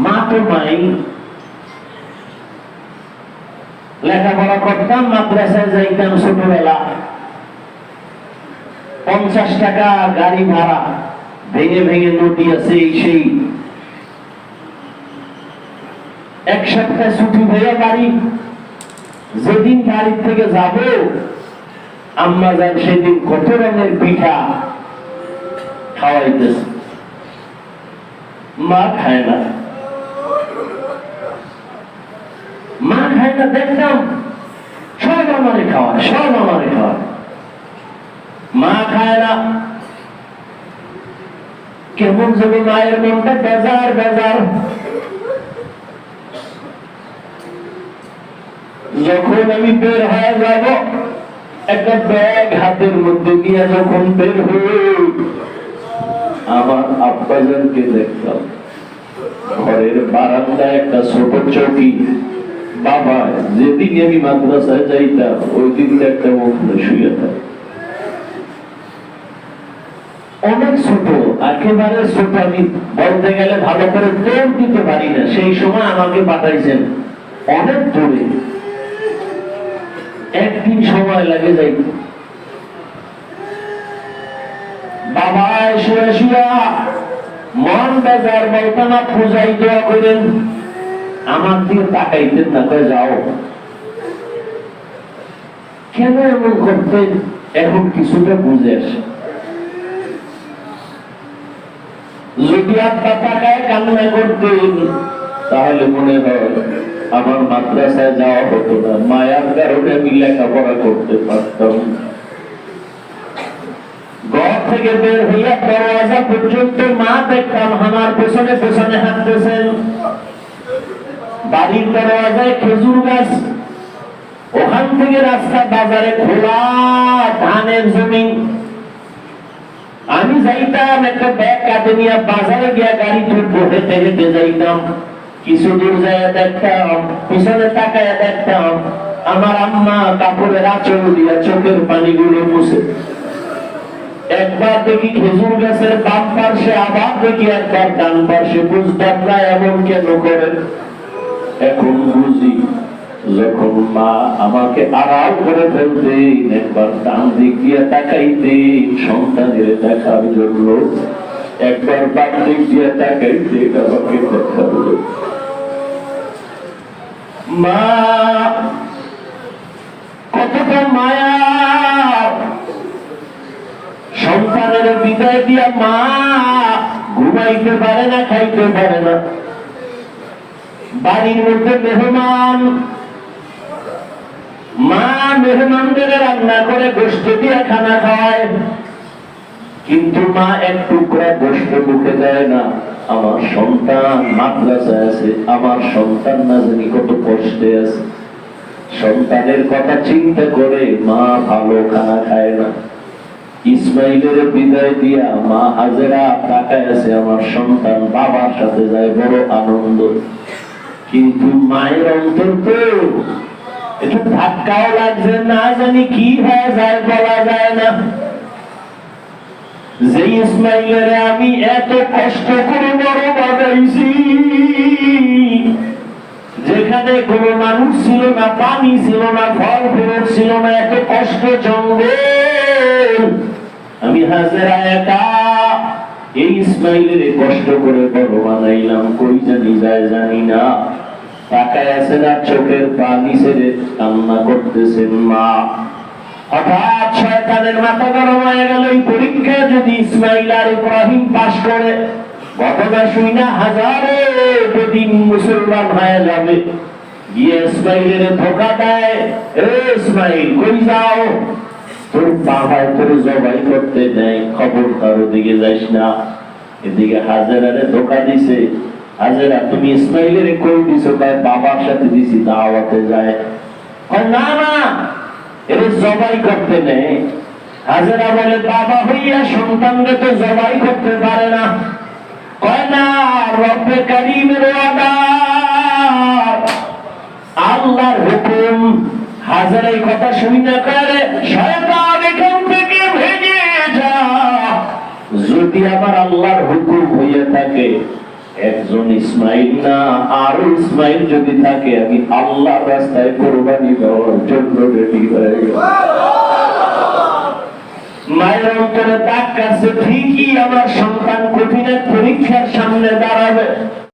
মা তো নাই, লেখাপড়া করতাম, মাদ্রাসায় যাইতাম ছোটবেলা, 50 টাকা গাড়ি ভাড়া, ভেঙে ভেঙে নদী আছে এই সেই। এক সপ্তাহ ছুটি হয়ে বাড়ি, যেদিন বাড়ির থেকে যাব আম্মা যান সেদিন কত রঙের পিঠা খাওয়াইতেছে, মা খায় না। মা খায় না দেখতাম, সব আমারে খাওয়ায়, সব আমারে খাওয়ায়। মা খায় না, কেমন যেন মায়ের মনটা বেজার বেজার। যখন আমি বের হয়ে যাব, একটা ব্যাগ হাতের মধ্যে নিয়ে যখন বের হই, আমার আব্বাজানকে দেখতাম ঘরের বারান্দায় একটা ছোট চৌকি। বাবা যেদিন আমি মাদ্রাসায় যাইতাম ওই দিন একটা মুখে শুয়ে থাকে, অনেক ছোট, একেবারে ছোট। আমি বলতে গেলে ভালো করে দৌড় দিতে পারি না, সেই সময় আমাকে পাঠাইছেন অনেক দূরে, একদিন সময় লাগে যাই। বাবা শুয়ে শুয়া মন বেজার, বলতে না পূজাই দোয়া করেন, আমার দিয়ে তাকাইতেন না, কয়ে যাও। কেন এমন করতেন এখন কিছুটা বুঝে আসে। যদি আপনার তাকায় কান্না করতেন তাহলে মনে হয় আমার মাদ্রাসায় যাওয়া হতো না, মায়ার কারণে আমি লেখাপড়া করতে পারতাম। ঘর থেকে বের হইয়া দরওয়াজা পর্যন্ত মা দেখতাম আমার পেছনে পেছনে হাঁটতেছেন। বাড়ির দরওয়াজায় খেজুর গাছ, ওখান থেকে রাস্তা বাজারে খোলা ধানের জমি। আমি যাইতাম একটা ব্যাগ কাঁধে নিয়ে বাজারে গিয়া গাড়ি তুলবো, হেঁটে হেঁটে যাইতাম। কিছু দূর যায় দেখতাম, পিছনে তাকায় দেখতাম আমার আম্মা কাপড়ের আঁচল দিয়া চোখের পানিগুলো মুছে। একবার দেখি খেজুর গাছের বাম পার্শ্বে, আবার দেখি একবার ডান পার্শ্বে। বুঝতাম না এমন কেন করেন, এখন বুঝি। যখন মা আমাকে আড়াল করে ফেলতেন, একবার ডান দিক দিয়ে তাকাইতেন সন্তানের দেখার জন্য, একবার বাম দিক দিয়ে তাকাইতেন আমাকে দেখার জন্য। মা কতটা মায়া, সন্তানের বিদায় দিয়া মা ঘুমাইতে পারে না, খাইতে পারে না। বাড়ির মধ্যে মেহমান, মা মেহমানদের রান্না করে গোশত দিয়ে খানা খাওয়ায়, কিন্তু মা এক টুকরা গোশত মুখে দেয় না। আমার সন্তান মাদ্রাসায় আছে, আমার সন্তান না জানি কত কষ্টে আছে, সন্তানের কথা চিন্তা করে মা ভালো খানা খায় না। ইসমাইলের বিদায় দিয়া মা হাজেরা তাকায় আছে, আমার সন্তান বাবার সাথে যায়, বড় আনন্দ। কিন্তু মায়ের অন্তর তো একটু ধাক্কাও লাগছে, না জানি কি হয়ে যায় বলা যায় না। যে ইসমাইলের আমি এত কষ্ট করে বড় বানাইছি, যেখানে কোনো মানুষ ছিল না, পানি ছিল না, ফল ফুল ছিল না, এত কষ্ট জঙ্গল, আমি হাজেরা একা এই ইসমাইলের কষ্ট করে বড় বানাইলাম। কই জানি যায় জানি না, তাকায় আছেন আর চোখের পানি ছেড়ে কান্না করতেছেন মা। হঠাৎ শয়তানের মাথা গরম হয়ে গেল, এই পরীক্ষা যদি ইসমাইল আর ইব্রাহিম পাশ করে, ঘটনা শুই না হাজারে বেদিন মুসলমান হয়ে যাবে। গিয়ে ইসমাইলের ধোকা দেয়, এ ইসমাইল কই যাও, তোর বাবায় তোর জবাই করতে নেই, খবর তার ওদিকে যাইস না। এদিকে হাজেরারে ধোকা দিছে, হাজেরা তুমি ইসমাইলের কই দিছো, তাই বাবার সাথে দিছি, দাওয়াতে যায়। না না, এর জবাই করতে নেই। হাজেরা বলে বাবা হইয়া সন্তানকে তো জবাই করতে পারে না। কয় না, রব্বে কারীমের অর্ডার, আল্লাহর হুকুম। হাজেরা এই কথা শুনি না, করে শয়তান এখান থেকে ভেঙে যা। যদি আবার আল্লাহর হুকুম হইয়া থাকে একজন ইসমাইল না, আরো ইসমাইল যদি থাকে আমি আল্লাহর রাস্তায় কোরবানি দেওয়ার জন্য রেডি হয়ে গেছি। মায়ের অন্তরে দাগ কাছে, ঠিকই আমার সন্তান কঠিন এক পরীক্ষার সামনে দাঁড়াবে।